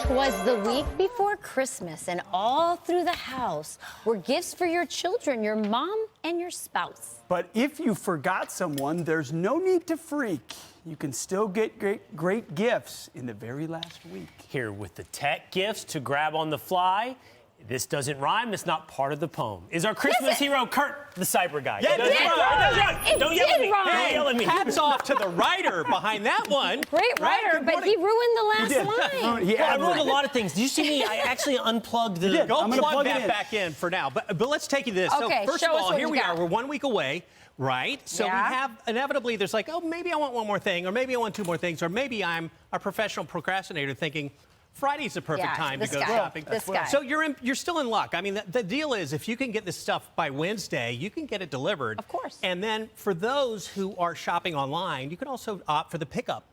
'Twas the week before Christmas, and all through the house were gifts for your children, your mom, and your spouse. But if you forgot someone, there's no need to freak. You can still get great gifts in the very last week. Here with the tech gifts to grab on the fly. This doesn't rhyme. It's not part of the poem. Is our Christmas hero Kurt, the Cyber Guy? Yeah, It does rhyme. Don't yell at me. rhyme. Don't yell at me. Hats off to the writer behind that one. Great writer, but he ruined the last line. Yeah, I ruined a lot of things. Did you see me? I actually unplugged the... Go I'm gonna plug plug it that in. back in for now. But let's take you to this. Okay, so first show of us all, what here you we got. are. We're 1 week away, right? So Yeah. we have inevitably, there's like, oh, maybe I want one more thing, or maybe I want two more things, or maybe I'm a professional procrastinator thinking, Friday's the perfect time to this go guy. shopping. This guy. So you're still in luck. I mean, the deal is if you can get this stuff by Wednesday, you can get it delivered. Of course. And then for those who are shopping online, you can also opt for the pickup.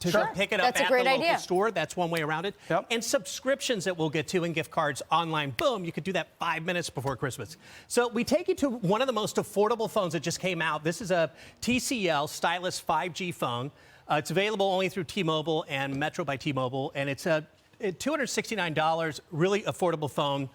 To Sure. pick it up That's a at great the local idea. store. That's one way around it. Yep. And subscriptions that we'll get to and gift cards online. Boom, you could do that 5 minutes before Christmas. So we take you to one of the most affordable phones that just came out. This is a TCL Stylus 5G phone. It's available only through T-Mobile and Metro by T-Mobile, and it's a $269, really affordable phone.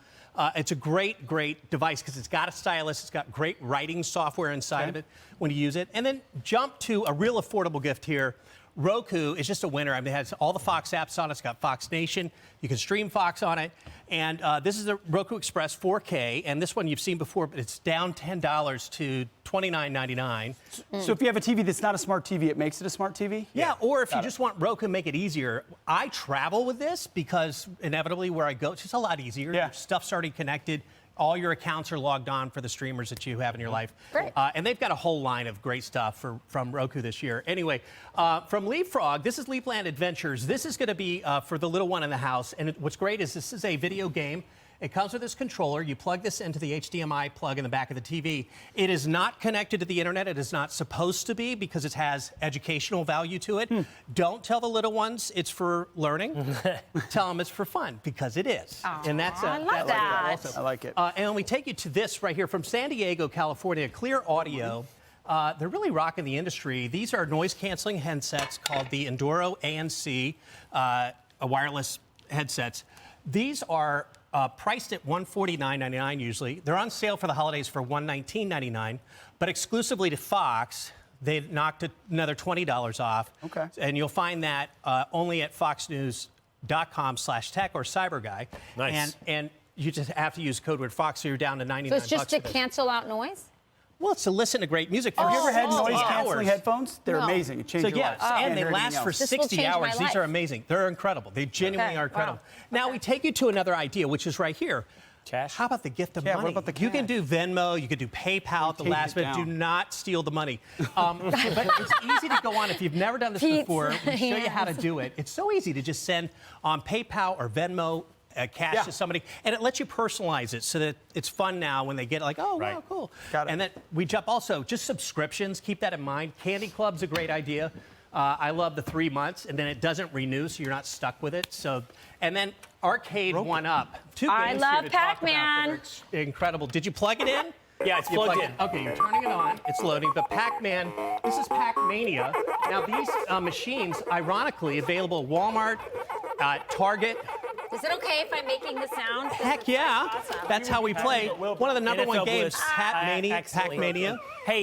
It's a great device because it's got a stylus. It's got great writing software inside of it when you use it. And then jump to a real affordable gift here. Roku is just a winner. I mean, it has all the Fox apps on it. It's got Fox Nation. You can stream Fox on it. And this is the Roku Express 4K. And this one you've seen before, but it's down $10 to $29.99. So if you have a TV that's not a smart TV, it makes it a smart TV? Yeah, or if you just want Roku, make it easier. I travel with this because inevitably where I go, it's just a lot easier. Yeah. Your stuff's already connected. All your accounts are logged on for the streamers that you have in your life. Great. And they've got a whole line of great stuff from Roku this year. Anyway, from Leapfrog, this is Leapland Adventures. This is going to be for the little one in the house. And what's great is this is a video game. It comes with this controller. You plug this into the HDMI plug in the back of the TV. It is not connected to the internet. It is not supposed to be because it has educational value to it. Don't tell the little ones it's for learning. Tell them it's for fun because it is. And that's I love that. also. I like it. And then we take you to this right here from San Diego, California, Clear Audio. They're really rocking the industry. These are noise-canceling headsets called the Enduro ANC wireless headsets. These are priced at $149.99 usually. They're on sale for the holidays for $119.99, but exclusively to Fox, they knocked another $20 off. Okay. And you'll find that only at foxnews.com/tech or CyberGuy. Nice. And you just have to use code word Fox, so you're down to 99 So it's just bucks to for this. cancel out noise? Well, it's to listen to great music for Have you ever had 60 noise-canceling hours. headphones? They're No. amazing. It So changes your yeah, life. and Can't they hear last anything for else. This will 60 change my hours. These are life. amazing. They're incredible. They genuinely Okay, are incredible. wow. Now we take you to another idea, which is right here. Cash? How about the gift of Yeah, money? what about the You can cash? do Venmo, you can do PayPal at the Take last it minute. Do down. not steal the money. But it's easy to go on. If you've never done this Pete's before, we show you how to hands. do it. It's so easy to just send on PayPal or Venmo cash Yeah. to somebody, and it lets you personalize it so that it's fun now when they get it, like, oh, Right. wow, cool. Got it. And then we jump also, just subscriptions, keep that in mind. Candy Club's a great idea. I love the 3 months, and then it doesn't renew, so you're not stuck with it. So, and then Arcade One Up. Two I games love here to talk about that Pac-Man. are incredible. Did you plug it in? Yeah, it's You plugged plugged in. Okay, you're turning it on. It's loading. But Pac-Man, this is Pac-Mania. Now, these machines, ironically, available at Walmart, Target. Is it okay if I'm making the sound? Heck yeah. Awesome. That's how we play. One of the number one NFL games, Blitz. Pac-Mania. I accidentally Pac-Mania. Hey,